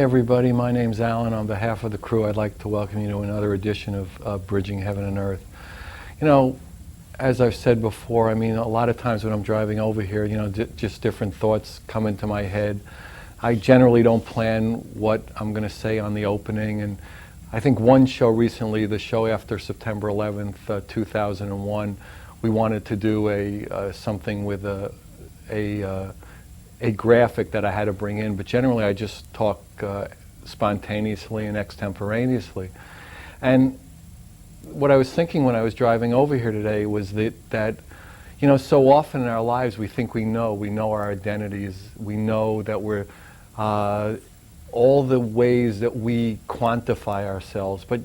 everybody. My name's Alan. On behalf of the crew, I'd like to welcome you to another edition of Bridging Heaven and Earth. You know, as I've said before, I mean, a lot of times when I'm driving over here, you know, just different thoughts come into my head. I generally don't plan what I'm going to say on the opening, and I think one show recently, the show after September 11th, 2001, we wanted to do something with a graphic that I had to bring in, but generally I just talk spontaneously and extemporaneously. And what I was thinking when I was driving over here today was that you know, so often in our lives we think we know our identities, we know that we're all the ways that we quantify ourselves, but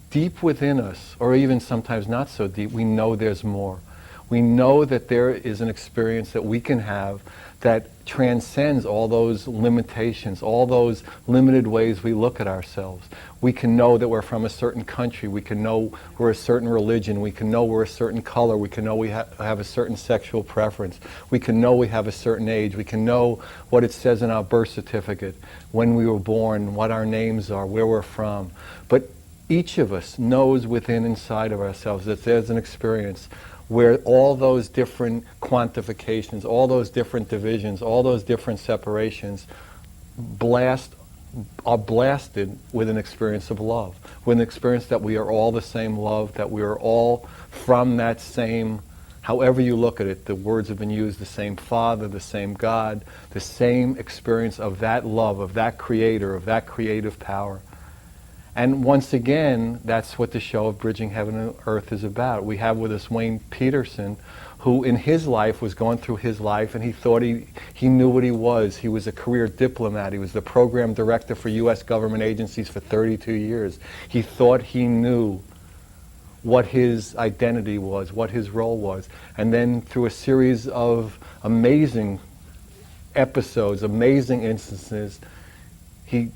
deep within us, or even sometimes not so deep, we know there's more. We know that there is an experience that we can have that transcends all those limitations, all those limited ways we look at ourselves. We can know that we're from a certain country, we can know we're a certain religion, we can know we're a certain color, we can know we have a certain sexual preference, we can know we have a certain age, we can know what it says in our birth certificate, when we were born, what our names are, where we're from. But each of us knows within inside of ourselves that there's an experience where all those different quantifications, all those different divisions, all those different separations are blasted with an experience of love, with an experience that we are all the same love, that we are all from that same, however you look at it, the words have been used, the same Father, the same God, the same experience of that love, of that Creator, of that creative power. And once again, that's what the show of Bridging Heaven and Earth is about. We have with us Wayne Peterson, who in his life was going through his life and he thought he knew what he was. He was a career diplomat. He was the program director for U.S. government agencies for 32 years. He thought he knew what his identity was, what his role was. And then through a series of amazing episodes, amazing instances, he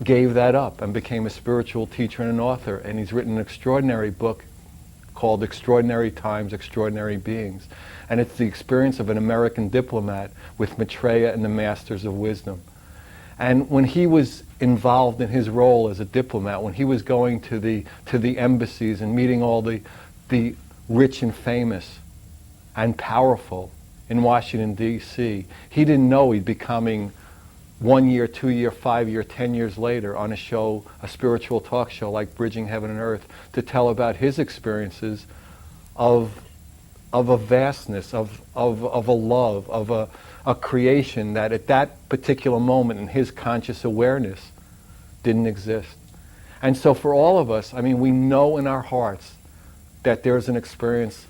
gave that up and became a spiritual teacher and an author, and he's written an extraordinary book called Extraordinary Times, Extraordinary Beings. And it's the experience of an American diplomat with Maitreya and the Masters of Wisdom. And when he was involved in his role as a diplomat, when he was going to the embassies and meeting all the rich and famous and powerful in Washington, D.C., he didn't know he'd be coming 1 year, 2 year, 5 year, 10 years later on a show, a spiritual talk show like Bridging Heaven and Earth, to tell about his experiences of a vastness, of a love, of a creation that at that particular moment in his conscious awareness didn't exist. And so for all of us, I mean, we know in our hearts that there's an experience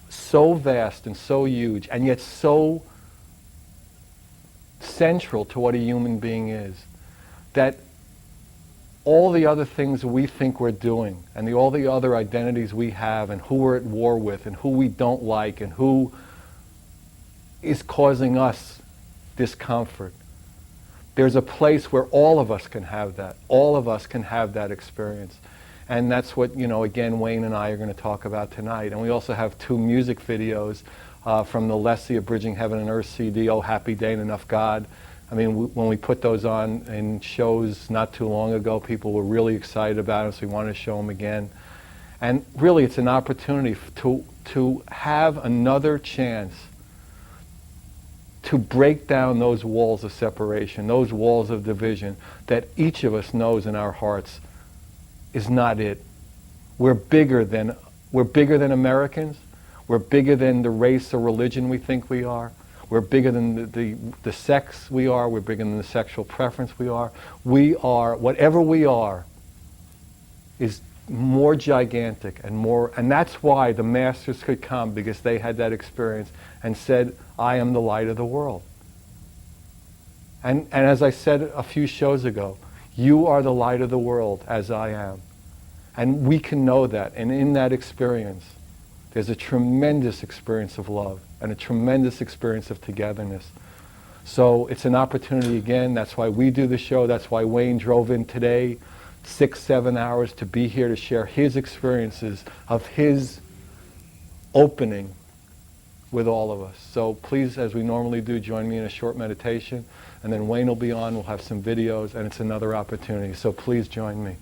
so vast and so huge and yet so central to what a human being is, that all the other things we think we're doing and all the other identities we have and who we're at war with and who we don't like and who is causing us discomfort, there's a place where all of us can have that. All of us can have that experience. And that's what, you know, again, Wayne and I are going to talk about tonight. And we also have 2 music videos from the Lessia Bridging Heaven and Earth CD, Oh Happy Day and Enough God. I mean, when we put those on in shows not too long ago, people were really excited about it, so we wanted to show them again. And really, it's an opportunity to have another chance to break down those walls of separation, those walls of division that each of us knows in our hearts is not it. We're bigger than Americans. We're bigger than the race or religion we think we are. We're bigger than the sex we are. We're bigger than the sexual preference we are. We are, whatever we are, is more gigantic and more, and that's why the Masters could come, because they had that experience and said, I am the light of the world. And as I said a few shows ago, you are the light of the world as I am. And we can know that, and in that experience, there's a tremendous experience of love and a tremendous experience of togetherness. So it's an opportunity again. That's why we do the show. That's why Wayne drove in today 6-7 hours to be here to share his experiences of his opening with all of us. So please, as we normally do, join me in a short meditation. and then Wayne will be on, we'll have some videos, and it's another opportunity. So please join me.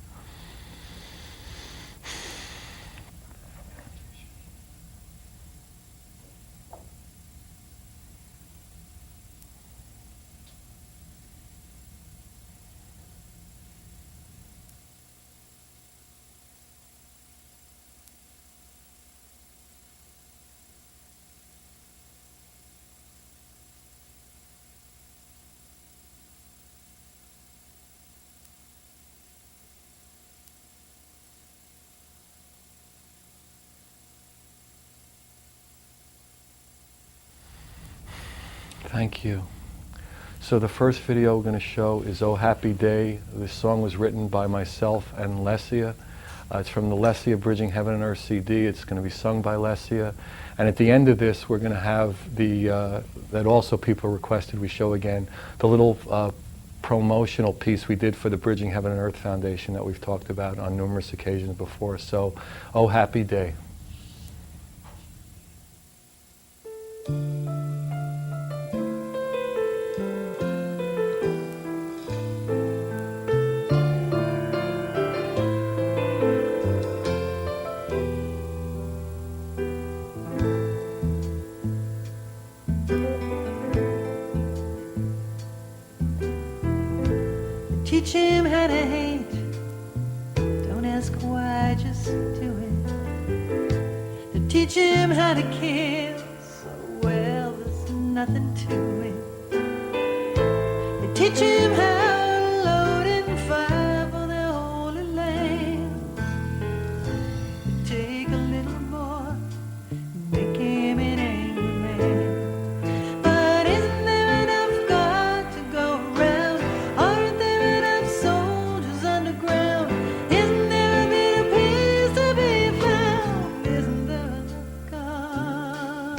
Thank you. So the first video we're going to show is Oh Happy Day. This song was written by myself and Lessia. It's from the Lessia Bridging Heaven and Earth CD. It's going to be sung by Lessia. And at the end of this, we're going to have the, that also people requested we show again, the little promotional piece we did for the Bridging Heaven and Earth Foundation that we've talked about on numerous occasions before. So, Oh Happy Day. Teach him how to hate, don't ask why, just do it. To teach him how to kill, so well there's nothing to it. They teach him how to load and fire for their holy land. They take a little boy, make him an angry man. But isn't there enough God to go around? Aren't there enough soldiers underground? Isn't there a bit of peace to be found? Isn't there enough God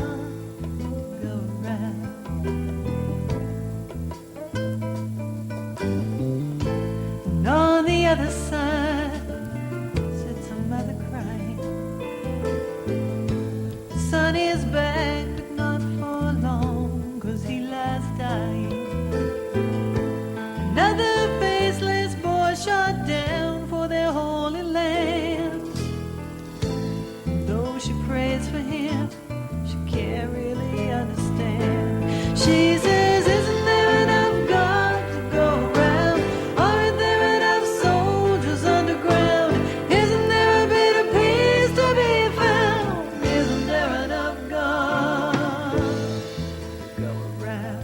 to go around? And on the other side sits a mother crying. The son is back, but not for long, 'cause he lies dying. Another faceless boy shot down for their holy land. Though she prays for him, she can't really understand. She says, isn't there enough God to go around? Aren't there enough soldiers underground? Isn't there a bit of peace to be found? Isn't there enough God to go around?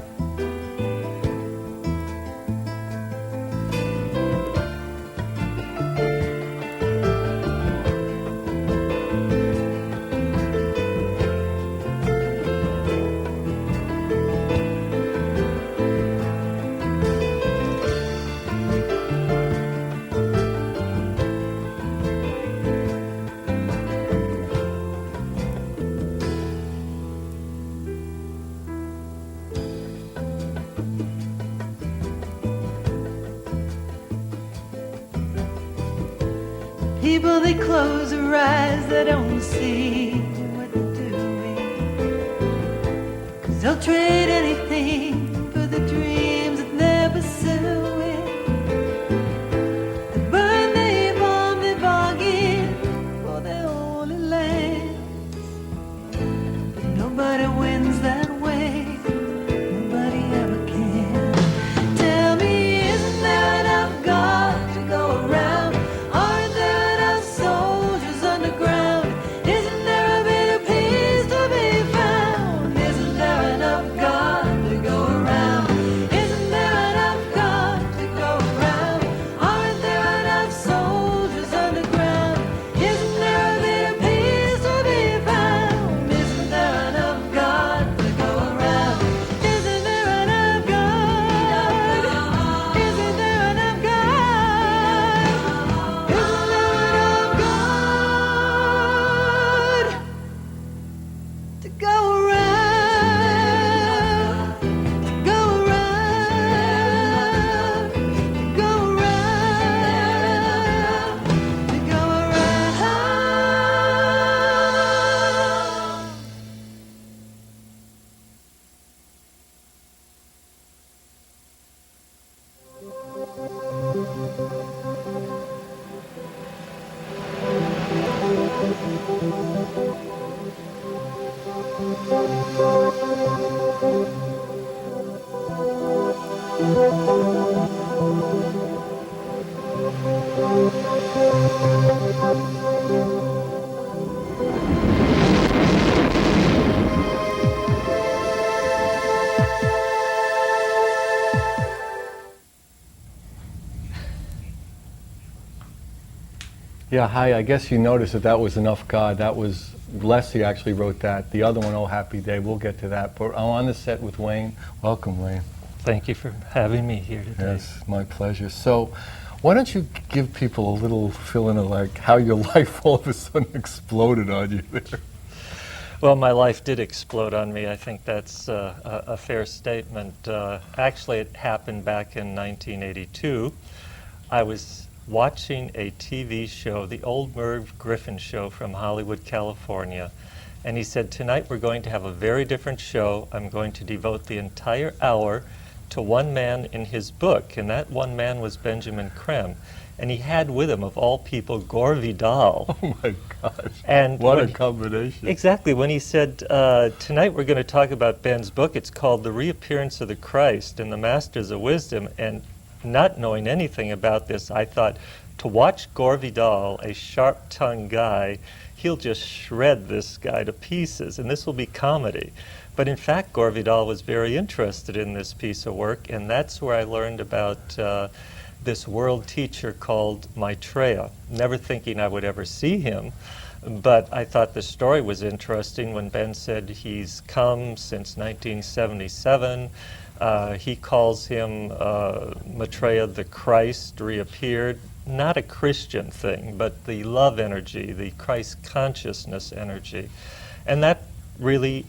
People, they close their eyes, they don't see what they're doing. 'Cause they'll trade anything for the dreams that they're pursuing. They burn, they bomb, they bargain for their holy lands. But nobody wins that way, nobody ever can. Tell me, isn't there enough God to go around? Aren't there enough soldiers underground? Isn't there a bit of peace to be found? Isn't there enough God to go around? Yeah, hi, I guess you noticed that was Enough God. That was, Lessia actually wrote that. The other one, Oh Happy Day, we'll get to that. But I'm on the set with Wayne. Welcome, Wayne. Thank you for having me here today. Yes, my pleasure. So, why don't you give people a little fill-in of like how your life all of a sudden exploded on you there? Well, my life did explode on me. I think that's a fair statement. Actually, it happened back in 1982. I was watching a TV show, the old Merv Griffin show from Hollywood, California. And he said, tonight we're going to have a very different show. I'm going to devote the entire hour to one man in his book. And that one man was Benjamin Creme. And he had with him, of all people, Gore Vidal. Oh my gosh, and what a combination. Exactly. When he said, tonight we're going to talk about Ben's book, it's called The Reappearance of the Christ and the Masters of Wisdom. And not knowing anything about this, I thought, to watch Gore Vidal, a sharp-tongued guy, he'll just shred this guy to pieces, and this will be comedy. But in fact, Gore Vidal was very interested in this piece of work, and that's where I learned about this world teacher called Maitreya, never thinking I would ever see him. But I thought the story was interesting when Ben said he's come since 1977. He calls him Matreya the Christ reappeared. Not a Christian thing, but the love energy, the Christ consciousness energy. And that really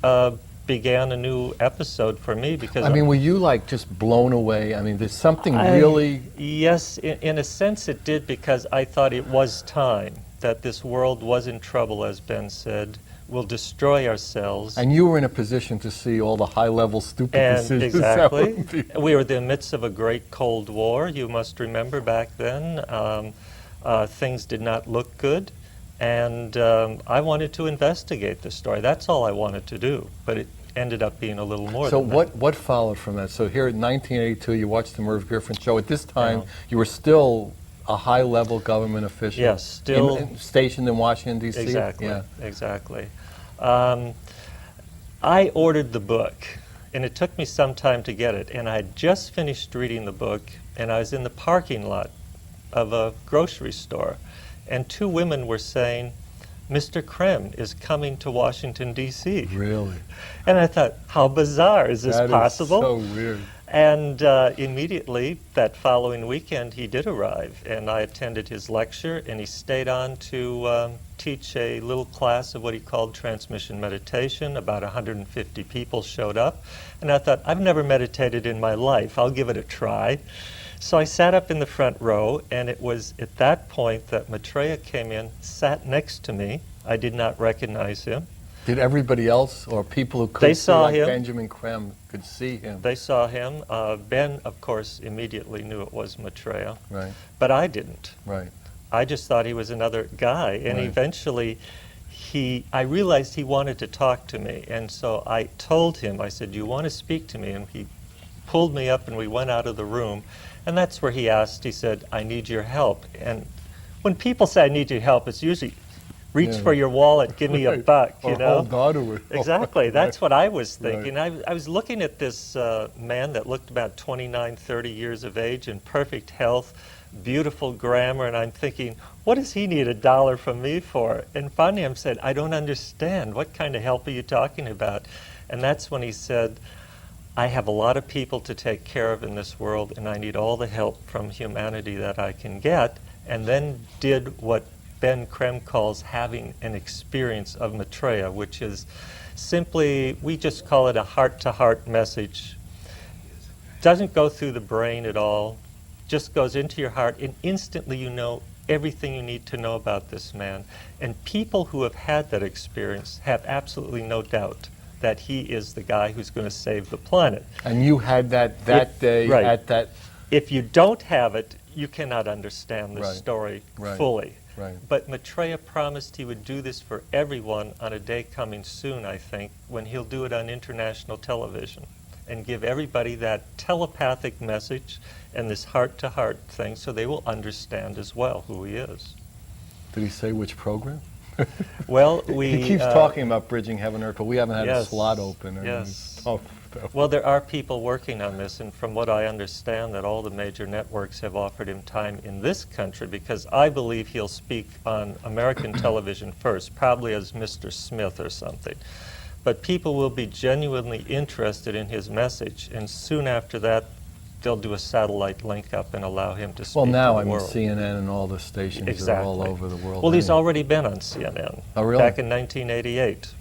began a new episode for me because... I mean, were you like just blown away? I mean, there's something really... Yes, in a sense it did, because I thought it was time that this world was in trouble, as Ben said. We'll destroy ourselves. And you were in a position to see all the high-level stupid decisions. Exactly. We were in the midst of a great Cold War. You must remember back then, things did not look good. And I wanted to investigate the story. That's all I wanted to do. But it ended up being a little more than that. So what followed from that? So here in 1982, you watched the Merv Griffin show. At this time, you were still a high-level government official. Yes, still stationed in Washington, D.C.? Exactly, yeah. Exactly. I ordered the book, and it took me some time to get it. And I had just finished reading the book, and I was in the parking lot of a grocery store, and two women were saying, Mr. Creme is coming to Washington, D.C. Really? And I thought, how bizarre, is this possible? That is so weird. And immediately, that following weekend, he did arrive, and I attended his lecture, and he stayed on to teach a little class of what he called transmission meditation. About 150 people showed up, and I thought, I've never meditated in my life. I'll give it a try. So I sat up in the front row, and it was at that point that Maitreya came in, sat next to me. I did not recognize him. Did everybody else, or people who could see, like Benjamin Creme, could see him? They saw him. Ben, of course, immediately knew it was Maitreya. Right. But I didn't. Right. I just thought he was another guy. And Right. eventually, I realized he wanted to talk to me. And so I told him, I said, do you want to speak to me? And he pulled me up, and we went out of the room. And that's where he asked, he said, I need your help. And when people say, I need your help, it's usually, reach for your wallet, give me a buck, you know? Hold on to it. Exactly. That's what I was thinking. Right. I was looking at this man that looked about 29, 30 years of age, in perfect health, beautiful grammar, and I'm thinking, what does he need $1 from me for? And finally I said, I don't understand. What kind of help are you talking about? And that's when he said, I have a lot of people to take care of in this world, and I need all the help from humanity that I can get, and then did what Ben Creme calls having an experience of Maitreya, which is simply, we just call it a heart-to-heart message. Doesn't go through the brain at all, just goes into your heart, and instantly you know everything you need to know about this man. And people who have had that experience have absolutely no doubt that he is the guy who's going to save the planet. And you had that day right. at that... If you don't have it, you cannot understand this Right. story Right. fully. Right. But Maitreya promised he would do this for everyone on a day coming soon, I think, when he'll do it on international television. and give everybody that telepathic message and this heart-to-heart thing so they will understand as well who he is. Did he say which program? Well, he keeps talking about bridging heaven and earth, but we haven't had a yes, slot open. And yes. it's tough, though. Well, there are people working on this, and from what I understand, that all the major networks have offered him time in this country, because I believe he'll speak on American television first, probably as Mr. Smith or something. But people will be genuinely interested in his message, and soon after that, they'll do a satellite link up and allow him to speak Well, now, to the I mean, world. CNN and all the stations are all over the world. Well, he's anyway. already been on CNN Oh, really? back in 1988.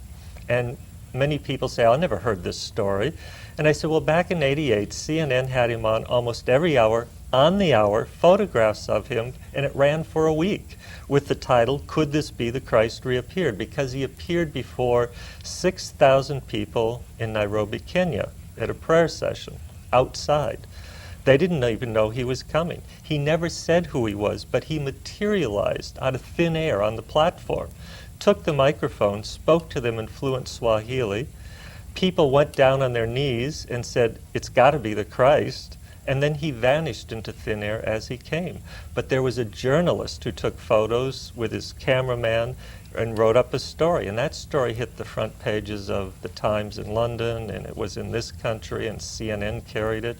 And many people say, I never heard this story. And I said, well, back in 88, CNN had him on almost every hour, on the hour, photographs of him, and it ran for a week with the title, Could This Be the Christ Reappeared? Because he appeared before 6,000 people in Nairobi, Kenya, at a prayer session outside. They didn't even know he was coming. He never said who he was, but he materialized out of thin air on the platform, took the microphone, spoke to them in fluent Swahili. People went down on their knees and said, it's got to be the Christ. And then he vanished into thin air as he came. But there was a journalist who took photos with his cameraman and wrote up a story. And that story hit the front pages of the Times in London, and it was in this country, and CNN carried it.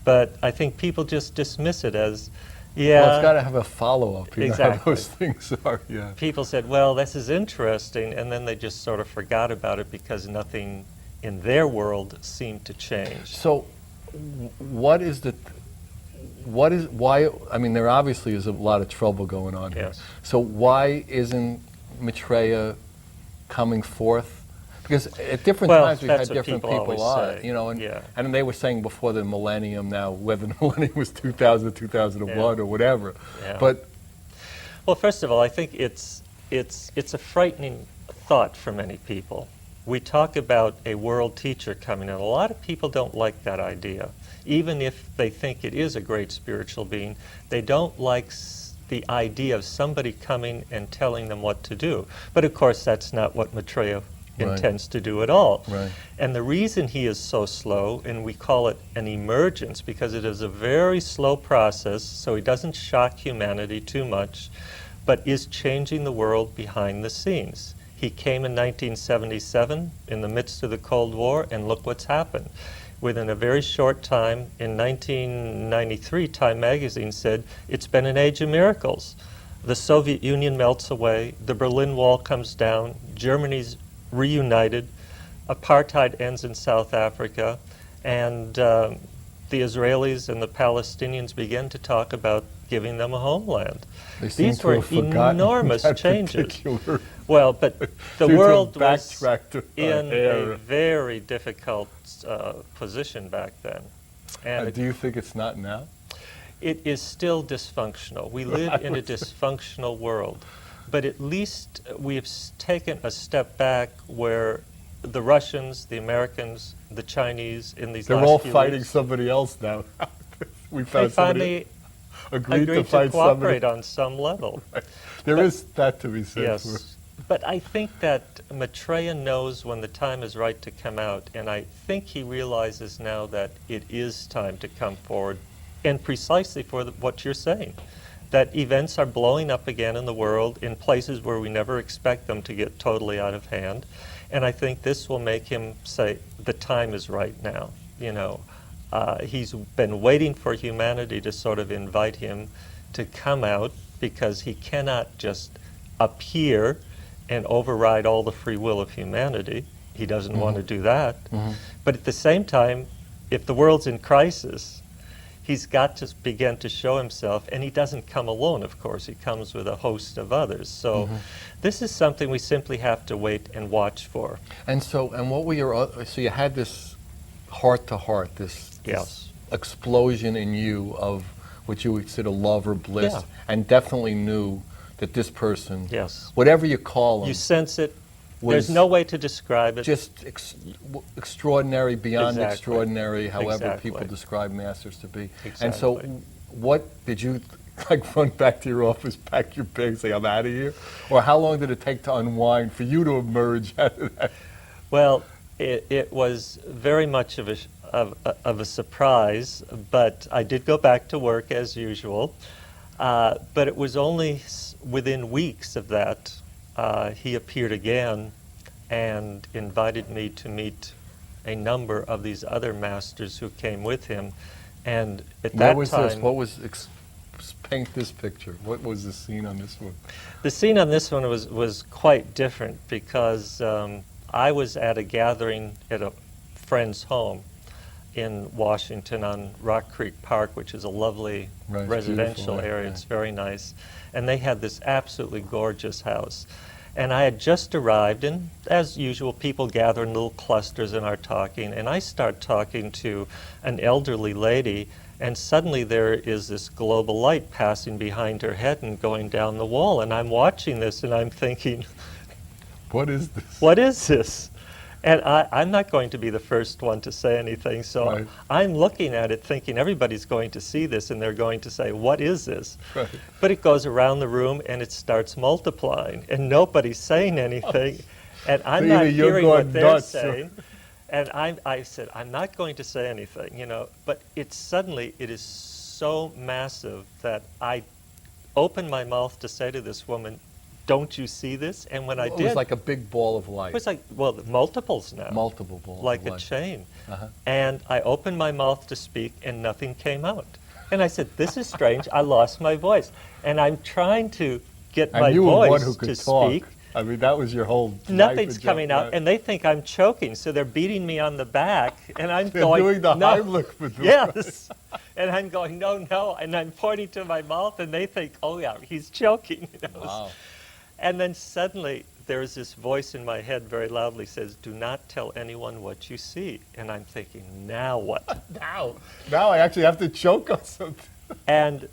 But I think people just dismiss it as, yeah. Well, it's got to have a follow-up. You know how Exactly. those things are, yeah. People said, well, this is interesting, and then they just sort of forgot about it because nothing in their world seemed to change. So, why, I mean, there obviously is a lot of trouble going on here. Yes. So why isn't Maitreya coming forth? Because at different Well, times we've that's had what different people people always on, say. you know, and, Yeah. and they were saying before the millennium now, whether the millennium was 2000 or 2001 Yeah. or whatever. Yeah. But Well, first of all, I think it's a frightening thought for many people. We talk about a world teacher coming, and a lot of people don't like that idea. Even if they think it is a great spiritual being, they don't like the idea of somebody coming and telling them what to do. But of course, that's not what Maitreya Right. intends to do at all. Right. And the reason he is so slow, and we call it an emergence, because it is a very slow process, so he doesn't shock humanity too much, but is changing the world behind the scenes. He came in 1977 in the midst of the Cold War, and look what's happened. Within a very short time, in 1993, Time magazine said, it's been an age of miracles. The Soviet Union melts away, the Berlin Wall comes down, Germany's reunited, apartheid ends in South Africa, and the Israelis and the Palestinians began to talk about giving them a homeland. they seem These to were have forgotten enormous that changes. particular- Well, but the seem to have world was backtracked in a era. very difficult position back then. And do you think it's not now? it is still dysfunctional. We live in a dysfunctional world. But at least we have taken a step back where the Russians, the Americans, the Chinese in these They're last all few fighting weeks, somebody else now. We they found somebody finally agreed to agreed to find cooperate somebody. on some level. There but- is that to be said. Yes. But I think that Matreya knows when the time is right to come out, and I think he realizes now that it is time to come forward, and precisely for what you're saying, that events are blowing up again in the world in places where we never expect them to get totally out of hand. And I think this will make him say, the time is right now. You know, he's been waiting for humanity to sort of invite him to come out, because he cannot just appear and override all the free will of humanity. He doesn't want to do that. But at the same time, if the world's in crisis, he's got to begin to show himself, and he doesn't come alone, of course. He comes with a host of others. So this is something we simply have to wait and watch for. And so, and what were your, so you had this heart-to-heart, this Yes. explosion in you of what you would consider love or bliss, Yeah. and definitely knew that this person, Yes. whatever you call him, You sense it. was There's no way to describe it. just extraordinary, beyond Exactly. extraordinary, however Exactly. people describe masters to be. And so, Exactly. what did you like run back to your office, pack your bags, say I'm out of here, or how long did it take to unwind for you to emerge out of that? Well, it was very much of of a surprise, but I did go back to work as usual. But it was only within weeks of that he appeared again and invited me to meet a number of these other masters who came with him. And at that time, What was paint this picture? What was the scene on this one? the scene on this one was quite different because I was at a gathering at a friend's home in Washington on Rock Creek Park, which is a lovely Right, it's residential beautiful, area. yeah. It's very nice. And they had this absolutely gorgeous house. And I had just arrived, and as usual, people gather in little clusters and are talking. And I start talking to an elderly lady, and suddenly there is this globe of light passing behind her head and going down the wall. And I'm watching this, and I'm thinking, What is this? what is this? And I'm not going to be the first one to say anything, so Right. I'm looking at it thinking everybody's going to see this and they're going to say, what is this? Right. But it goes around the room and it starts multiplying and nobody's saying anything. And I'm So not either you're hearing going what they're nuts or- saying. And I said, I'm not going to say anything, you know. But it is so massive that I opened my mouth to say to this woman, don't you see this? And when I It did, was like a big ball of light. it was like, well, multiples now. Multiple balls Like of a light. chain. Uh-huh. And I opened my mouth to speak and nothing came out. And I said, this is strange. I lost my voice. And I'm trying to get my And you were one voice who could to talk. speak. I mean, that was your whole life Nothing's and coming job, out. right? And they think I'm choking. So they're beating me on the back. And I'm They're going, doing the no. Heimlich maneuver. Yes. And I'm going, no, no. And I'm pointing to my mouth. And they think, oh, yeah, he's choking. You know? Wow. And then suddenly there's this voice in my head very loudly says, do not tell anyone what you see. And I'm thinking, now what? Now I actually have to choke on something. and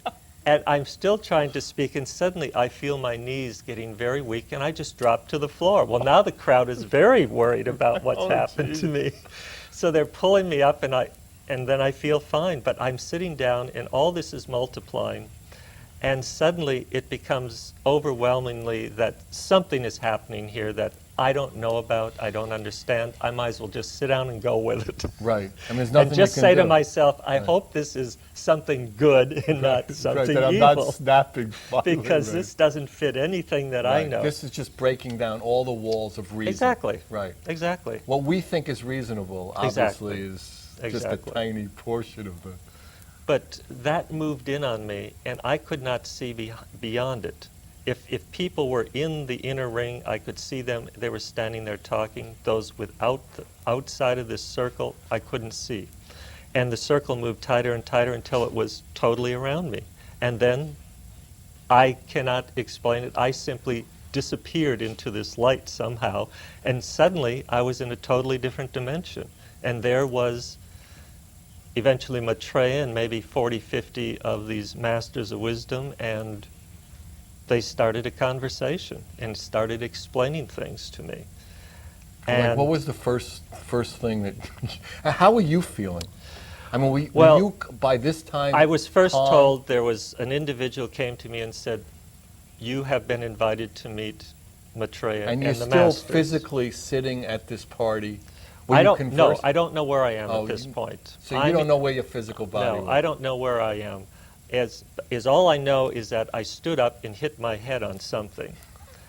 I'm still trying to speak, and suddenly I feel my knees getting very weak, and I just drop to the floor. Well, now the crowd is very worried about what's Oh, happened geez. to me. So they're pulling me up, and then I feel fine. But I'm sitting down, and all this is multiplying. And suddenly it becomes overwhelmingly that something is happening here that I don't know about, I don't understand. I might as well just sit down and go with it. Right. I mean, there's nothing And just you can say do. to myself, I hope this is something good and not something that I'm evil. not snapping. finally, Because right. this doesn't fit anything that I Right. know. This is just breaking down all the walls of reason. Exactly. Right. Exactly. What we think is reasonable, Exactly. obviously, is just Exactly. a tiny portion of the. But that moved in on me, and I could not see beyond it. If people were in the inner ring, I could see them. They were standing there talking. Those outside of this circle, I couldn't see. And the circle moved tighter and tighter until it was totally around me. And then I cannot explain it. I simply disappeared into this light somehow, and suddenly I was in a totally different dimension. And there was eventually Maitreya and maybe 40, 50 of these masters of wisdom, and they started a conversation and started explaining things to me. Like, what was the first thing that? How were you feeling? I mean, were Well, you by this time? I was first calm? told there was an individual came to me and said, you have been invited to meet Maitreya and and you're the still masters. physically sitting at this party. Were I you don't know. conversing? I don't know where I am Oh, at this you- point. So you I'm- don't know where your physical body No, was? I don't know where I am. As all I know is that I stood up and hit my head on something,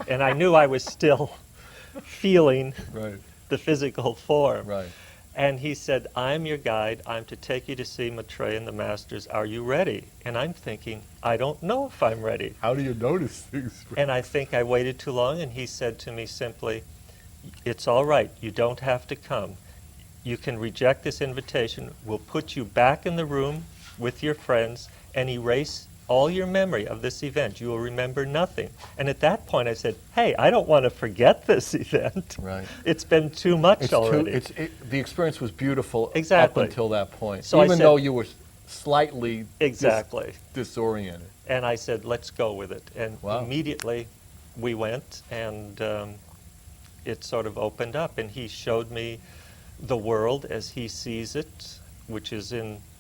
and I knew I was still feeling Right, the physical form. right. And he said, I'm your guide. I'm to take you to see Maitreya and the masters. Are you ready? And I'm thinking, I don't know if I'm ready. How do you notice things? And I think I waited too long, and he said to me simply, it's all right. You don't have to come. You can reject this invitation. We'll put you back in the room with your friends and erase all your memory of this event. You will remember nothing. And at that point I said, hey, I don't want to forget this event. Right. It's been too much It's already. the experience was beautiful Exactly. up until that point. So I Even said- though you were slightly Exactly. disoriented. And I said, let's go with it. And Wow. immediately we went, and it sort of opened up. And he showed me the world as he sees it, which is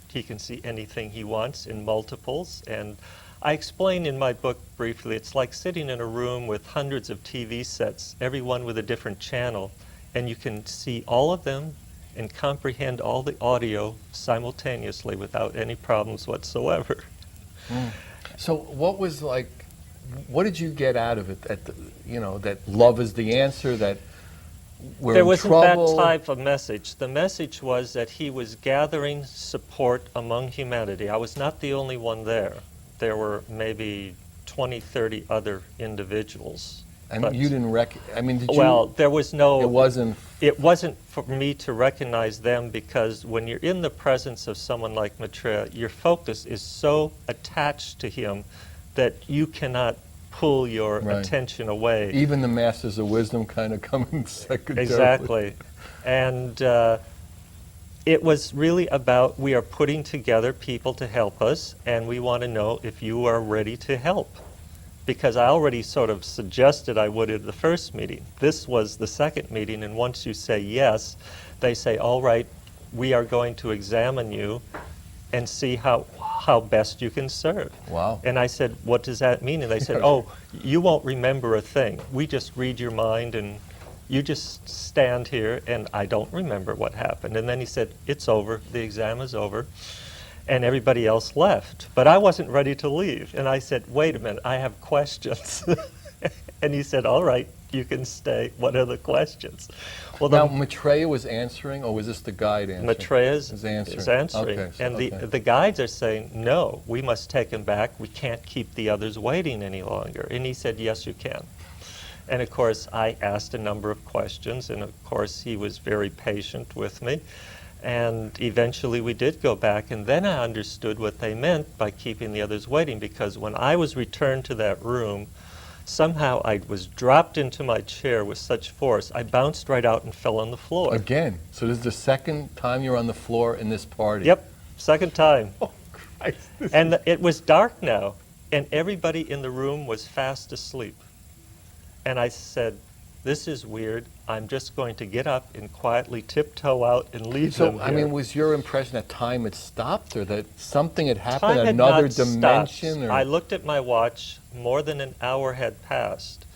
he can see anything he wants in multiples. And I explain in my book briefly, it's like sitting in a room with hundreds of TV sets, every one with a different channel, and you can see all of them and comprehend all the audio simultaneously without any problems whatsoever. So what was like, what did you get out of it? That love is the answer, that we're There in wasn't trouble? that type of message. The message was that he was gathering support among humanity. I was not the only one there. There were maybe 20, 30 other individuals. And But- you didn't I mean, did you? Well, there was no... It wasn't for me to recognize them, because when you're in the presence of someone like Maitreya, your focus is so attached to him that you cannot pull your Right. attention away. even the masters of wisdom kind of come in secondarily. Exactly. And it was really about, we are putting together people to help us, and we want to know if you are ready to help. Because I already sort of suggested I would at the first meeting. This was the second meeting, and once you say yes, they say, all right, we are going to examine you and see how best you can serve. Wow. And I said, what does that mean? And they said, oh, you won't remember a thing. We just read your mind, and you just stand here, and I don't remember what happened. And then he said, it's over, the exam is over. And everybody else left. But I wasn't ready to leave. And I said, wait a minute, I have questions. And he said, all right, you can stay. What are the questions? Well, Now, Matreya was answering, or was this the guide answering? Maitreya is answering. is answering. Okay, so- And okay. the guides are saying, no, we must take him back. We can't keep the others waiting any longer. And he said, yes, you can. And of course, I asked a number of questions, and of course, he was very patient with me. And eventually we did go back, and then I understood what they meant by keeping the others waiting, because when I was returned to that room, somehow I was dropped into my chair with such force, I bounced right out and fell on the floor. Again, so this is the second time you're on the floor in this party. Yep, second time. Oh, Christ. And it was dark now, and everybody in the room was fast asleep. And I said, this is weird. I'm just going to get up and quietly tiptoe out and leave them So, I here. mean, was your impression that time had stopped, or that something had happened, Time had another not dimension? stopped. Or? I looked at my watch, more than an hour had passed,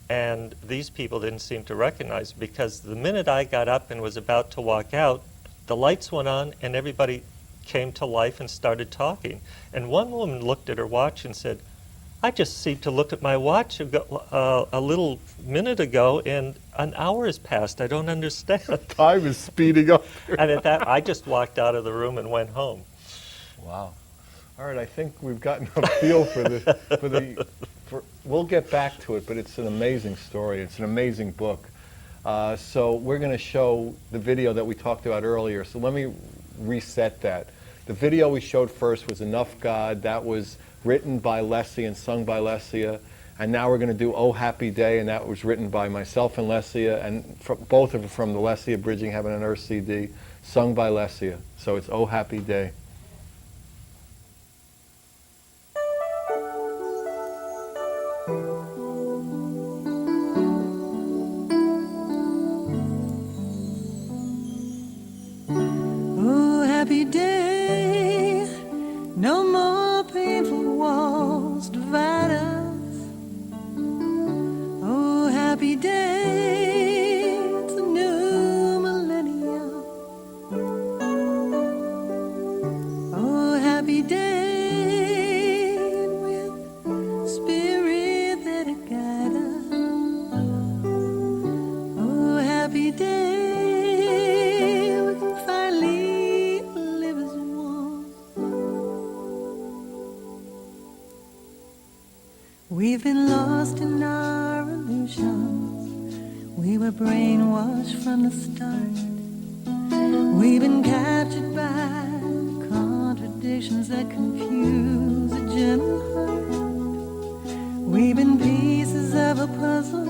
and these people didn't seem to recognize, because the minute I got up and was about to walk out, the lights went on and everybody came to life and started talking. And one woman looked at her watch and said, I just seemed to look at my watch a little minute ago, and an hour has passed. I don't understand. Time is speeding up. And at that, I just walked out of the room and went home. Wow. All right, I think we've gotten a feel for we'll get back to it, but it's an amazing story. It's an amazing book. So we're going to show the video that we talked about earlier. So let me reset that. The video we showed first was Enough God. That was written by Lessia and sung by Lessia. And now we're going to do Oh Happy Day, and that was written by myself and Lessia, and both of them from the Lessia Bridging Heaven and Earth CD, sung by Lessia. So it's Oh Happy Day. Oh, happy day, no more painful walls divide us. Oh, happy day, it's a new millennium. Oh, happy day, with spirit that'll guide us. Oh, happy day. We've been lost in our illusions. We were brainwashed from the start. We've been captured by contradictions that confuse a gentle heart. We've been pieces of a puzzle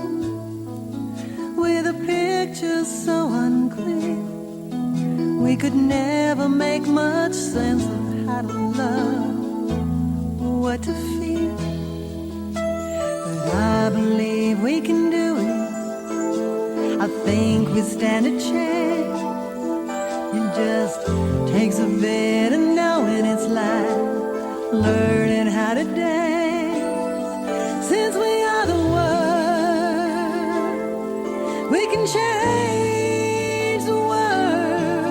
with a picture so unclear. We could never make much sense of how to love or what to feel. I believe we can do it. I think we stand a chance. It just takes a bit of knowing it's like learning how to dance. Since we are the world, we can change the world.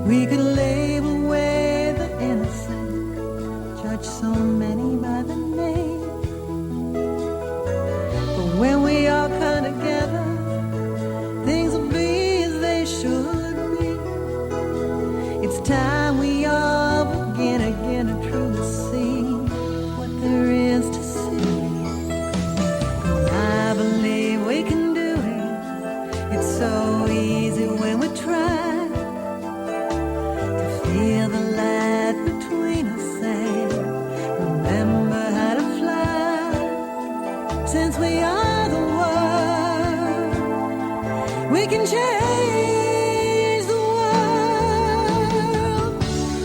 We could label away the innocent, judge so many by the name. But when we all come together, things will be as they should be. It's time we all begin again to truly see what there is to see. And I believe we can do it. It's so easy when we try. Feel the light between us and remember how to fly. Since we are the world, we can change the world.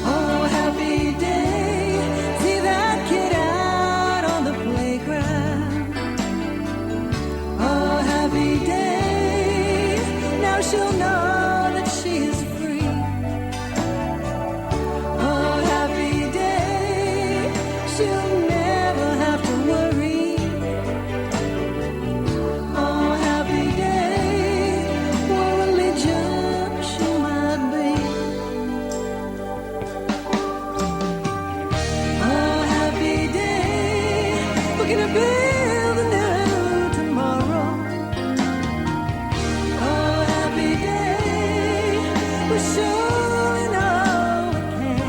Oh, happy day, see that kid out on the playground. Oh, happy day, now she'll know that she is free. She'll never have to worry. Oh, happy day, what religion she might be. Oh, happy day, we're gonna build a new tomorrow. Oh, happy day, we surely know we can.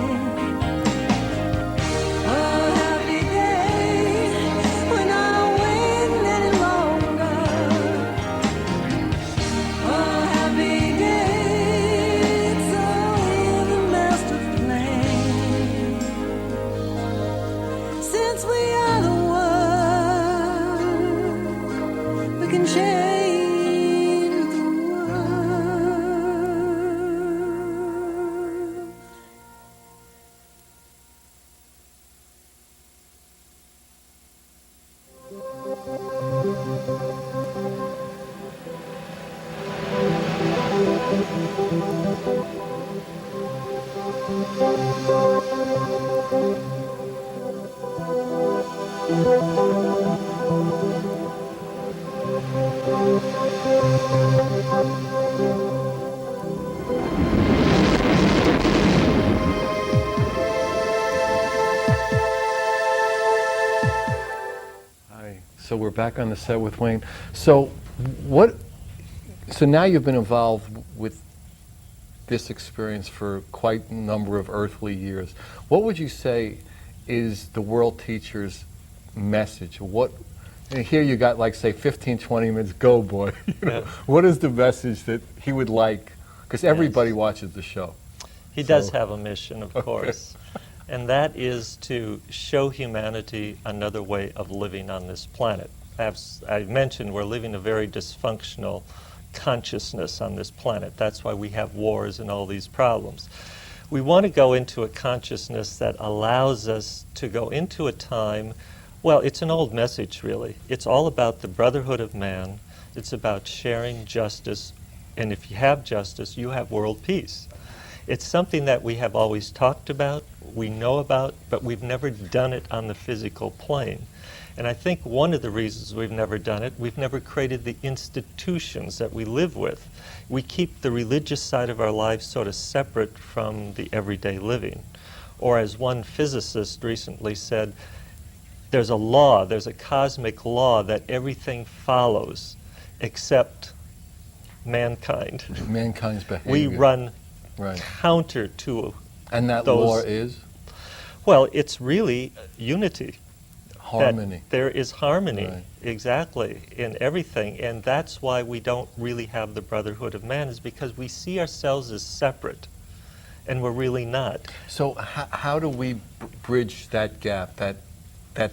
So we're back on the set with Wayne. So now you've been involved with this experience for quite a number of earthly years. What would you say is the world teacher's message? And here you got like say 15, 20 minutes, go boy. Yeah. What is the message that he would like? Because everybody watches the show. He does have a mission, of course. And that is to show humanity another way of living on this planet. As I mentioned, we're living a very dysfunctional consciousness on this planet. That's why we have wars and all these problems. We want to go into a consciousness that allows us to go into a time, well, it's an old message really. It's all about the brotherhood of man. It's about sharing justice. And if you have justice, you have world peace. It's something that we have always talked about, we know about, but we've never done it on the physical plane. And I think one of the reasons we've never done it, we've never created the institutions that we live with. We keep the religious side of our lives sort of separate from the everyday living. Or as one physicist recently said, there's a law, there's a cosmic law that everything follows except mankind. Mankind's behavior. We run right counter to and that those, law is? Well, it's really unity. Harmony. That there is harmony, right. Exactly, in everything. And that's why we don't really have the brotherhood of man, is because we see ourselves as separate, and we're really not. So how do we bridge that gap, that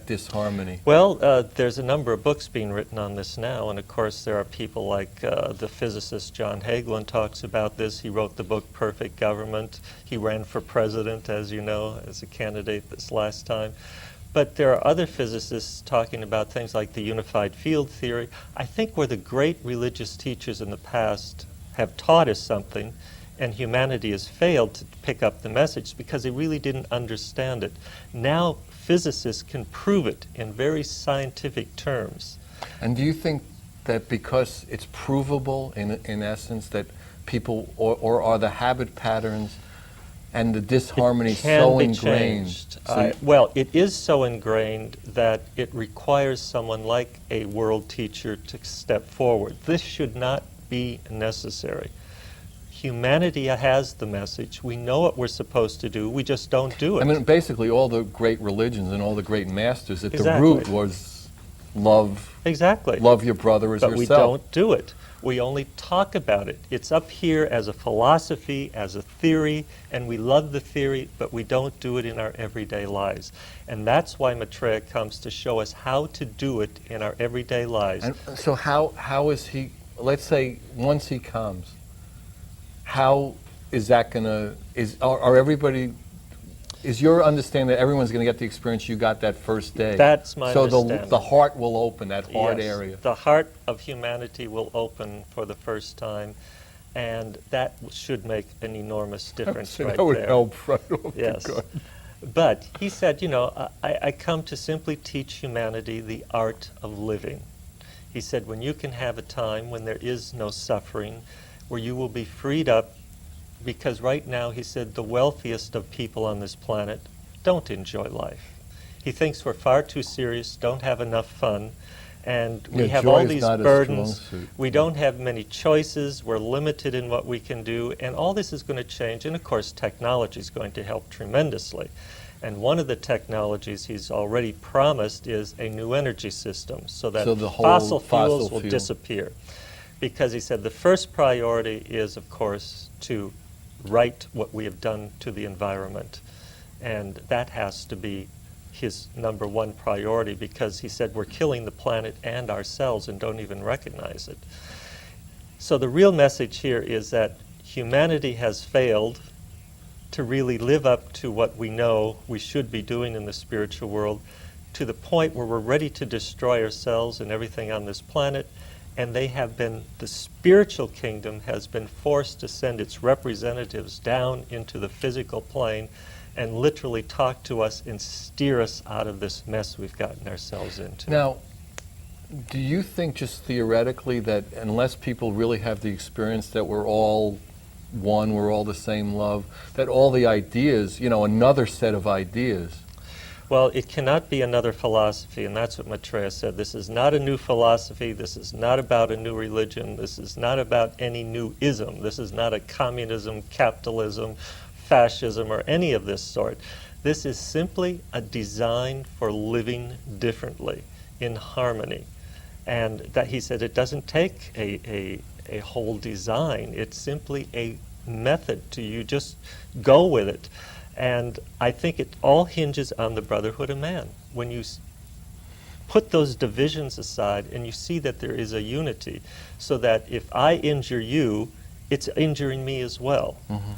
disharmony? Well, there's a number of books being written on this now, and of course there are people like the physicist John Hagelin talks about this. He wrote the book Perfect Government. He ran for president, as you know, as a candidate this last time. But there are other physicists talking about things like the unified field theory. I think where the great religious teachers in the past have taught us something, and humanity has failed to pick up the message because they really didn't understand it. Now physicists can prove it in very scientific terms. And do you think that because it's provable in essence that people, or are the habit patterns and the disharmony can so be ingrained. changed. So Well, it is so ingrained that it requires someone like a world teacher to step forward. This should not be necessary. Humanity has the message. We know what we're supposed to do. We just don't do it. I mean, basically, all the great religions and all the great masters, at the Exactly. root was love. Exactly. Love your brother as But yourself. we don't do it. We only talk about it. It's up here as a philosophy, as a theory, and we love the theory, but we don't do it in our everyday lives. And that's why Maitreya comes to show us how to do it in our everyday lives. And so how is he, let's say, once he comes, how is that going to, are everybody, is your understanding that everyone's going to get the experience you got that first day? That's my so understanding. the heart will open, that heart Yes, area. the heart of humanity will open for the first time, and that should make an enormous difference So right that would there. help right off the Yes. gut. But he said, you know, I come to simply teach humanity the art of living. He said, when you can have a time when there is no suffering, where you will be freed up, because right now, he said, the wealthiest of people on this planet don't enjoy life. He thinks we're far too serious, don't have enough fun, and we Yeah, have joy all is these not a burdens. strong suit. We don't have many choices, we're limited in what we can do, and all this is going to change, and of course technology is going to help tremendously. And one of the technologies he's already promised is a new energy system, so that So the whole fossil fossil fuels will fuel. disappear. Because he said the first priority is, of course, to right what we have done to the environment. And that has to be his number one priority, because he said we're killing the planet and ourselves and don't even recognize it. So the real message here is that humanity has failed to really live up to what we know we should be doing in the spiritual world, to the point where we're ready to destroy ourselves and everything on this planet. And the spiritual kingdom has been forced to send its representatives down into the physical plane and literally talk to us and steer us out of this mess we've gotten ourselves into. Now, do you think just theoretically that unless people really have the experience that we're all one, we're all the same love, that all the ideas, you know, another set of ideas, Well, it cannot be another philosophy, and that's what Matreya said. This is not a new philosophy. This is not about a new religion. This is not about any new ism. This is not a communism, capitalism, fascism, or any of this sort. This is simply a design for living differently, in harmony. And that he said it doesn't take a whole design. It's simply a method to you just go with it. And I think it all hinges on the brotherhood of man. When you put those divisions aside and you see that there is a unity, so that if I injure you, it's injuring me as well. Mm-hmm.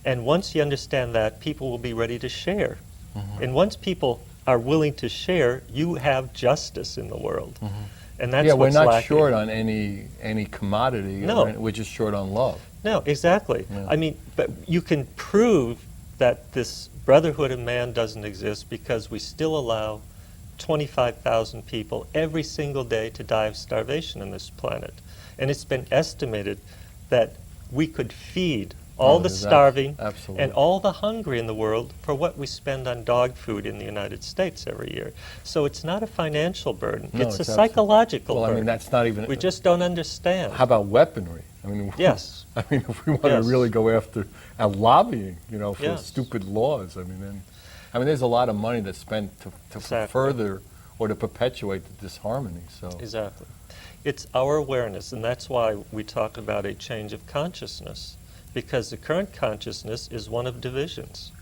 And once you understand that, people will be ready to share. Mm-hmm. And once people are willing to share, you have justice in the world. Mm-hmm. And that's yeah, we're what's not lacking. short on any commodity. No. We're just short on love. No, exactly. Yeah. I mean, but you can prove that this brotherhood of man doesn't exist because we still allow 25,000 people every single day to die of starvation on this planet. And it's been estimated that we could feed all the starving absolutely. and all the hungry in the world for what we spend on dog food in the United States every year. So it's not a financial burden. No, it's a it's psychological Well, I burden. mean, that's not even. We just don't understand. How about weaponry? I mean, Yes. I mean, if we want Yes. to really go after lobbying, you know, for Yes. stupid laws, I mean, there's a lot of money that's spent to Exactly. further or to perpetuate the disharmony. So Exactly. It's our awareness, and that's why we talk about a change of consciousness, because the current consciousness is one of divisions.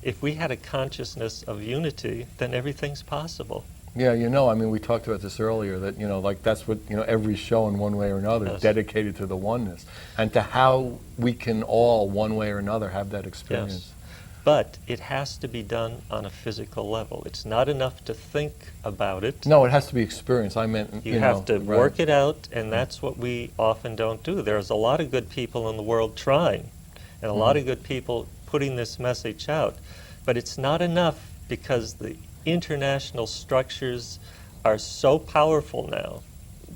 If we had a consciousness of unity, then everything's possible. yeah, you know, I mean, we talked about this earlier, that, you know, like that's what, you know, every show in one way or another Yes. dedicated to the oneness and to how we can all, one way or another, have that experience. Yes. But it has to be done on a physical level. It's not enough to think about it. No, it has to be experienced. I meant, You have to right. work it out, and that's what we often don't do. There's a lot of good people in the world trying, and a lot of good people putting this message out. But it's not enough, because the international structures are so powerful now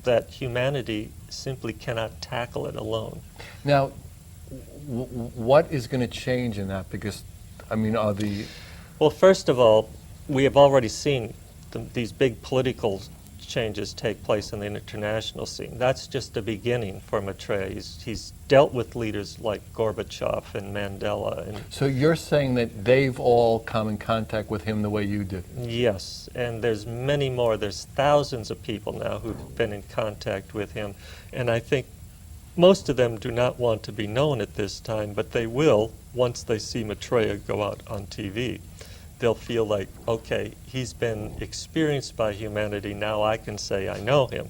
that humanity simply cannot tackle it alone. Now, what is going to change in that? Because, I mean, are the... Well, first of all, we have already seen these big political changes take place in the international scene. That's just the beginning for Maitreya. He's dealt with leaders like Gorbachev and Mandela. And So you're saying that they've all come in contact with him the way you did? yes, and there's many more. There's thousands of people now who've been in contact with him. And I think most of them do not want to be known at this time, but they will once they see Maitreya go out on TV. They'll feel like, okay, he's been experienced by humanity, now I can say I know him.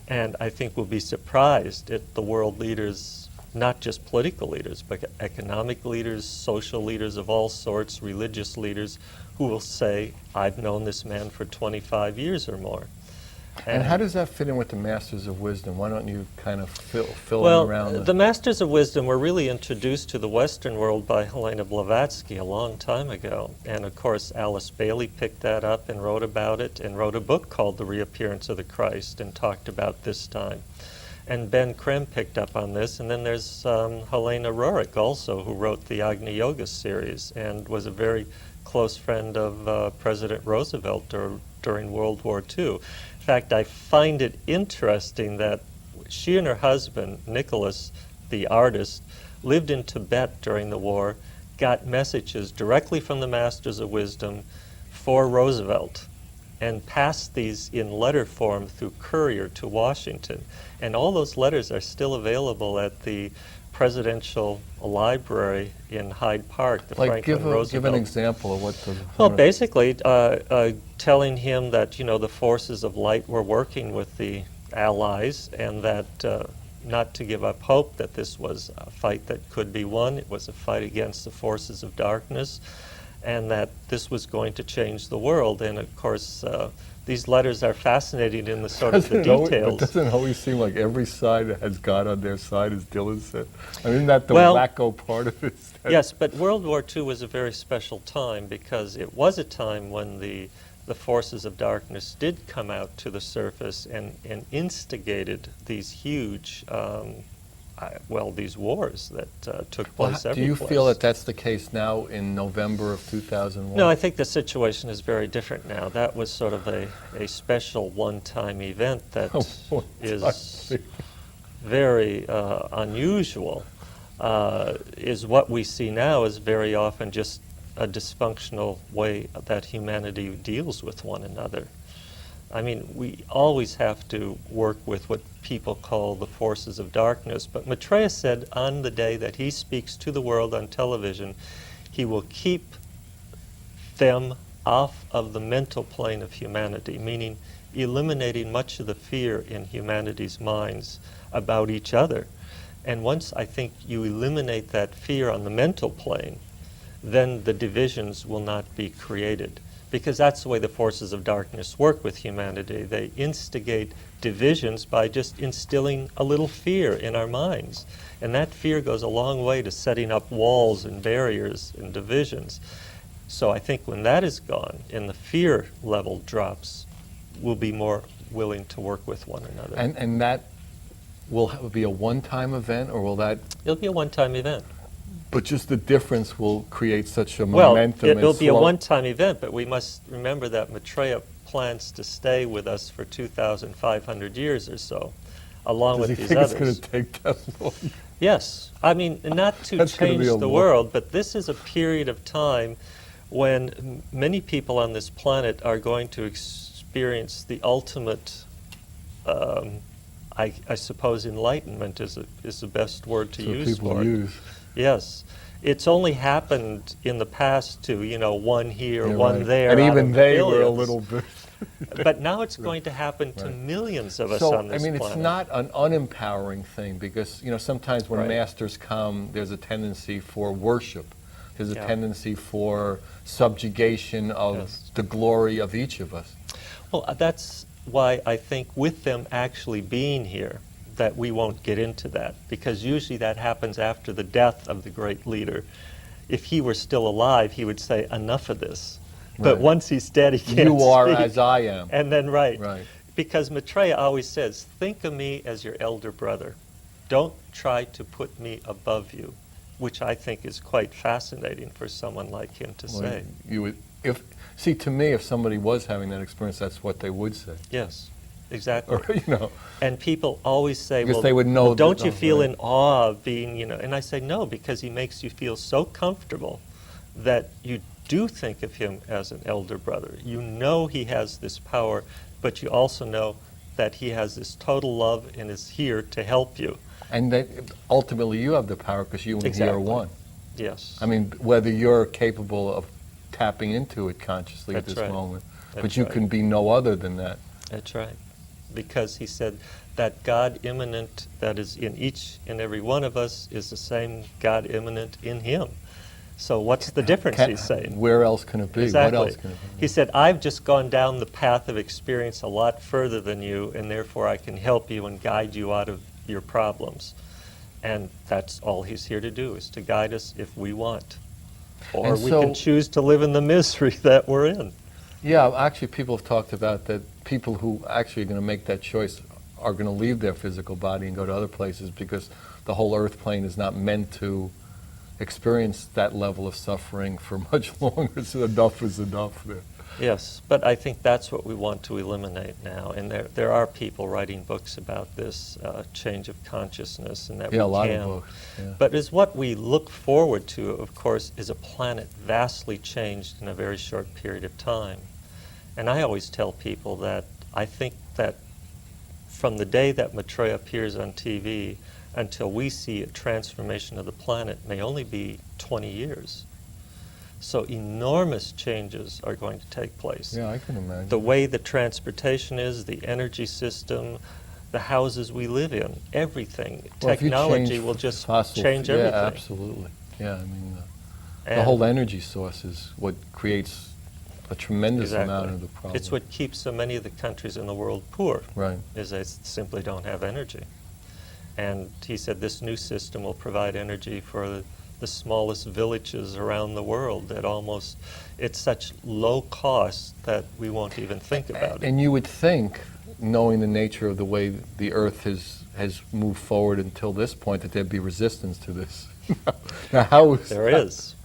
And I think we'll be surprised at the world leaders, not just political leaders, but economic leaders, social leaders of all sorts, religious leaders, who will say, I've known this man for 25 years or more. And how does that fit in with the Masters of Wisdom? Why don't you kind of fill Well, in around the Masters of Wisdom were really introduced to the Western world by Helena Blavatsky a long time ago. And of course, Alice Bailey picked that up and wrote about it and wrote a book called The Reappearance of the Christ and talked about this time. And Ben Krem picked up on this. And then there's Helena Roerich also, who wrote the Agni Yoga series and was a very close friend of President Roosevelt during World War II. In fact, I find it interesting that she and her husband, Nicholas, the artist, lived in Tibet during the war, got messages directly from the Masters of Wisdom for Roosevelt, and passed these in letter form through courier to Washington. And all those letters are still available at the Presidential Library in Hyde Park, the Like, Franklin Roosevelt. give an example of what the... Well, basically, telling him that, you know, the forces of light were working with the Allies, and that not to give up hope, that this was a fight that could be won. It was a fight against the forces of darkness, and that this was going to change the world. And of course, these letters are fascinating in the sort of the details. It doesn't always seem like every side that has God on their side, as Dylan said. I mean, isn't that the Well, wacko part of it? Yes, but World War II was a very special time because it was a time when the forces of darkness did come out to the surface and instigated these huge, these wars that took place Do every you place. feel that that's the case now in November of 2001? No, I think the situation is very different now. That was sort of a special one-time event that is very unusual. Is what we see now is very often just a dysfunctional way that humanity deals with one another. I mean, we always have to work with what people call the forces of darkness, but Maitreya said on the day that he speaks to the world on television, he will keep them off of the mental plane of humanity, meaning eliminating much of the fear in humanity's minds about each other. And once I think you eliminate that fear on the mental plane, then the divisions will not be created. Because that's the way the forces of darkness work with humanity. They instigate divisions by just instilling a little fear in our minds. And that fear goes a long way to setting up walls and barriers and divisions. So I think when that is gone and the fear level drops, we'll be more willing to work with one another. And that will be a one-time event, or will that... It'll be a one-time event. But just the difference will create such a momentum. Well, it'll be a one-time event, but we must remember that Maitreya plans to stay with us for 2,500 years or so, along with these others. Does he think it's going to take that long? Yes. I mean, not to change the world, but this is a period of time when many people on this planet are going to experience the ultimate, I suppose enlightenment is the best word to use for it. Yes. It's only happened in the past to, one here, one there. And even they billions. were a little bit... But now it's going to happen to millions of us on this planet. It's not an unempowering thing because, sometimes when masters come, there's a tendency for worship. There's a tendency for subjugation of the glory of each of us. Well, that's why I think with them actually being here, that we won't get into that, because usually that happens after the death of the great leader. If he were still alive, he would say, enough of this. But once he's dead, he can't You are speak. as I am. And then, because Matreya always says, think of me as your elder brother. don't try to put me above you, which I think is quite fascinating for someone like him to Well, say. you would, to me, if somebody was having that experience, that's what they would say. Yes, exactly. Or, And people always say, Because well, they would know well, don't that- you oh, feel right. in awe of being, and I say, no, because he makes you feel so comfortable that you do think of him as an elder brother. You know he has this power, but you also know that he has this total love and is here to help you. And that ultimately you have the power because you and he Exactly. are one. Yes. I mean, whether you're capable of tapping into it consciously at That's this right. moment, That's but you right. can be no other than that. That's right. Because he said that God immanent that is in each and every one of us is the same God immanent in him. So what's the difference, he's saying? Where else can it be? Exactly. What else can it be? He said, I've just gone down the path of experience a lot further than you, and therefore I can help you and guide you out of your problems. And that's all he's here to do, is to guide us if we want. Or And we so- can choose to live in the misery that we're in. Yeah, actually, people have talked about that people who actually are going to make that choice are going to leave their physical body and go to other places because the whole earth plane is not meant to experience that level of suffering for much longer, so enough is enough there. Yes, but I think that's what we want to eliminate now. And there are people writing books about this change of consciousness and that Yeah, we a lot can. of books. Yeah. But is what we look forward to, of course, is a planet vastly changed in a very short period of time. And I always tell people that I think that from the day that Maitreya appears on TV until we see a transformation of the planet may only be 20 years. So enormous changes are going to take place. Yeah, I can imagine. The way the transportation is, the energy system, the houses we live in, everything. Well, if you Technology change will just fossil- change everything. Yeah, absolutely. Yeah, I mean, the And- whole energy source is what creates a tremendous Exactly. amount of the problem. It's what keeps so many of the countries in the world poor, Right. is they simply don't have energy. And he said this new system will provide energy for the smallest villages around the world that almost, it's such low cost that we won't even think about it. And you would think, knowing the nature of the way the Earth has moved forward until this point, that there'd be resistance to this. Now, how is There is.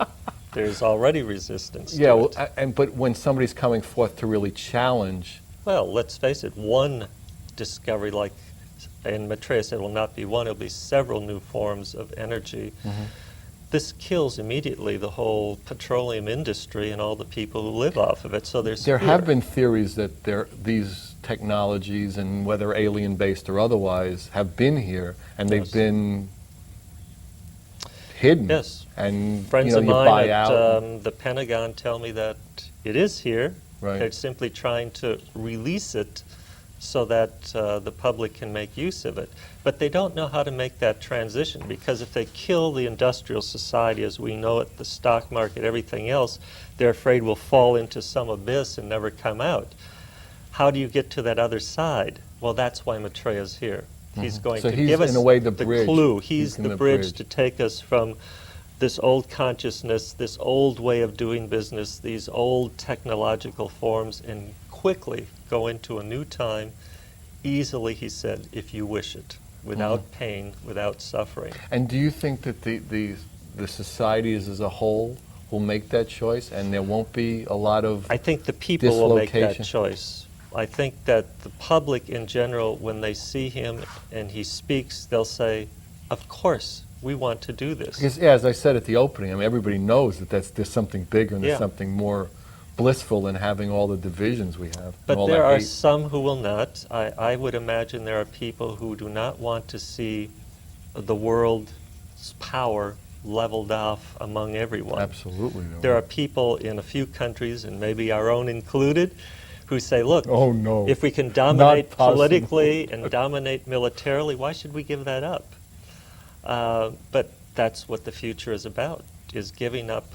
There's already resistance Yeah, to well, it. but when somebody's coming forth to really challenge, Well, let's face it, one discovery like, and Maitreya said will not be one, it'll be several new forms of energy. Mm-hmm. This kills immediately the whole petroleum industry and all the people who live off of it, so there's there fear. have been theories that these technologies, and whether alien-based or otherwise, have been here, and they've Yes. been hidden. Yes. And Friends you of buy mine at out. the Pentagon tell me that it is here. Right. They're simply trying to release it so that the public can make use of it. But they don't know how to make that transition, because if they kill the industrial society as we know it, the stock market, everything else, they're afraid we'll fall into some abyss and never come out. How do you get to that other side? Well, that's why Maitreya's here. He's going So to he's, give us in a way, the bridge. clue. He's He's in the the bridge bridge. to take us from this old consciousness, this old way of doing business, these old technological forms, and quickly go into a new time, easily, he said, if you wish it, without pain, without suffering. And do you think that the societies as a whole will make that choice, and there won't be a lot of I think the people will make that Dislocation. choice. I think that the public in general, when they see him and he speaks, they'll say, of course, we want to do this. Because, yeah, as I said at the opening, I mean, everybody knows that there's something bigger and there's Yeah. something more blissful than having all the divisions we have. and But all there that are hate. some who will not. I would imagine there are people who do not want to see the world's power leveled off among everyone. Absolutely. There are people in a few countries, and maybe our own included, who say, look, Oh, no. if we can dominate possible. politically and dominate militarily, why should we give that up? But that's what the future is about, is giving up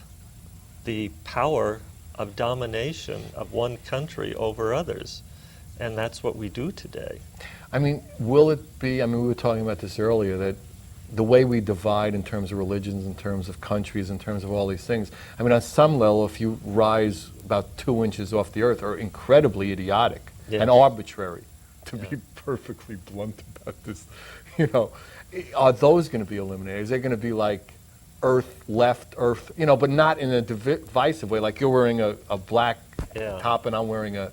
the power of domination of one country over others. And that's what we do today. I mean, will it be, I mean, we were talking about this earlier, that the way we divide in terms of religions, in terms of countries, in terms of all these things, I mean, on some level, if you rise about 2 inches off the earth, are incredibly idiotic Yes. and arbitrary, to Yeah. be perfectly blunt about this. You know, are those going to be eliminated? Is there going to be like Earth, left, Earth, but not in a divisive way, like you're wearing a black top and I'm wearing a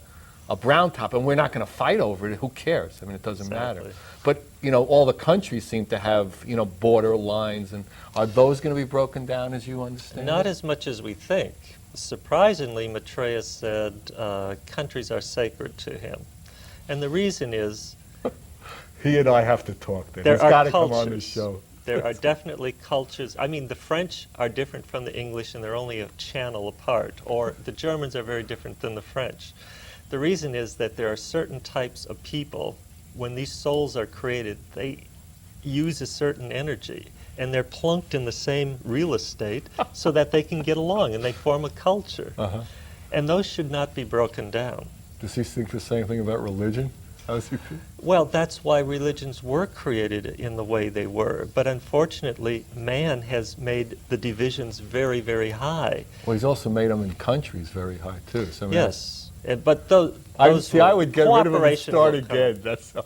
brown top, and we're not going to fight over it. Who cares? I mean, it doesn't matter. But, all the countries seem to have, border lines, and are those going to be broken down as you understand Not it? as much as we think. Surprisingly, Maitreya said countries are sacred to him. And the reason is... He and I have to talk then. There He's are got to come cultures. on the show. There are definitely cultures. I mean, the French are different from the English, and they're only a channel apart. Or the Germans are very different than the French. The reason is that there are certain types of people, when these souls are created, they use a certain energy, and they're plunked in the same real estate so that they can get along, and they form a culture. And those should not be broken down. Does he think the same thing about religion? How does he feel? Well, that's why religions were created in the way they were. But unfortunately, man has made the divisions very, very high. Well, he's also made them in countries very high, too. So, I mean, Yes. But those I would get rid of him and cooperation start will come. again. That's all.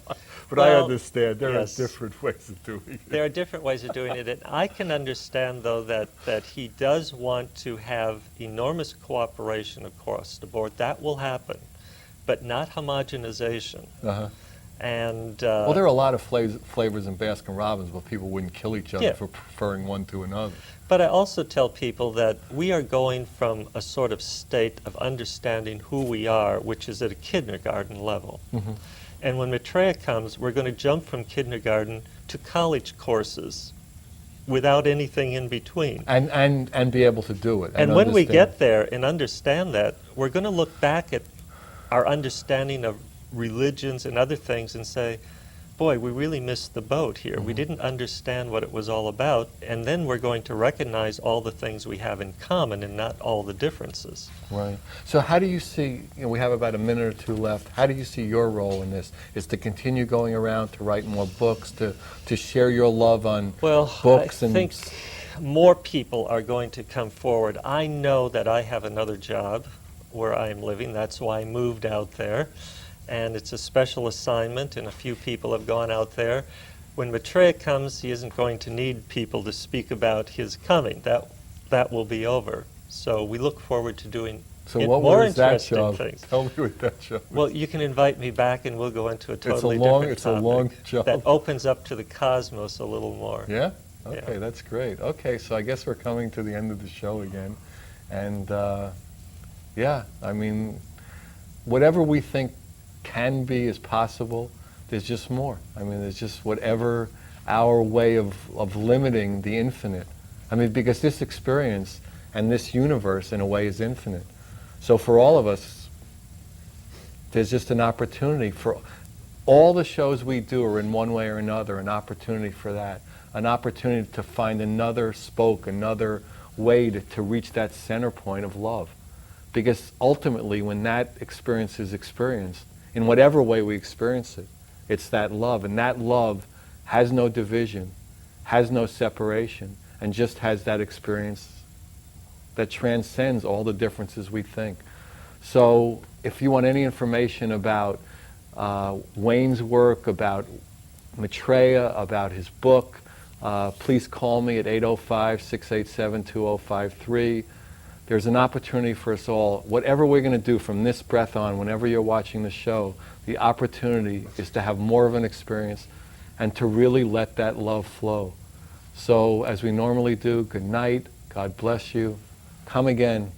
But I Well, understand there yes. are different ways of doing it. There are different ways of doing it. And I can understand, though, that he does want to have enormous cooperation across the board. That will happen, but not homogenization. And Well, there are a lot of flavors in Baskin-Robbins, but people wouldn't kill each other Yeah. for preferring one to another. But I also tell people that we are going from a sort of state of understanding who we are, which is at a kindergarten level. And when Maitreya comes, we're going to jump from kindergarten to college courses without anything in between. And be able to do it. And when we understand. get there and understand that, we're going to look back at our understanding of religions and other things and say, boy, we really missed the boat here. We didn't understand what it was all about, and then we're going to recognize all the things we have in common and not all the differences. Right. So how do you see, we have about a minute or two left, how do you see your role in this? Is to continue going around, to write more books, to share your love on books? I think more people are going to come forward. I know that I have another job where I'm living. That's why I moved out there. And it's a special assignment, and a few people have gone out there. When Maitreya comes, he isn't going to need people to speak about his coming. That will be over. So we look forward to doing more interesting things. Tell me what that job is. Well, you can invite me back, and we'll go into a totally different topic. It's a long job. That opens up to the cosmos a little more. Yeah? Okay, Yeah. That's great. Okay, so I guess we're coming to the end of the show again. And I mean, whatever we think can be is possible, there's just more. I mean, there's just whatever our way of limiting the infinite. I mean, because this experience and this universe, in a way, is infinite. So for all of us, there's just an opportunity for all the shows we do are in one way or another an opportunity for that, an opportunity to find another spoke, another way to reach that center point of love. Because ultimately, when that experience is experienced, in whatever way we experience it, it's that love. And that love has no division, has no separation, and just has that experience that transcends all the differences we think. So if you want any information about Wayne's work, about Matreya, about his book, please call me at 805-687-2053. There's an opportunity for us all. Whatever we're going to do from this breath on, whenever you're watching the show, the opportunity is to have more of an experience and to really let that love flow. So as we normally do, good night, God bless you. Come again.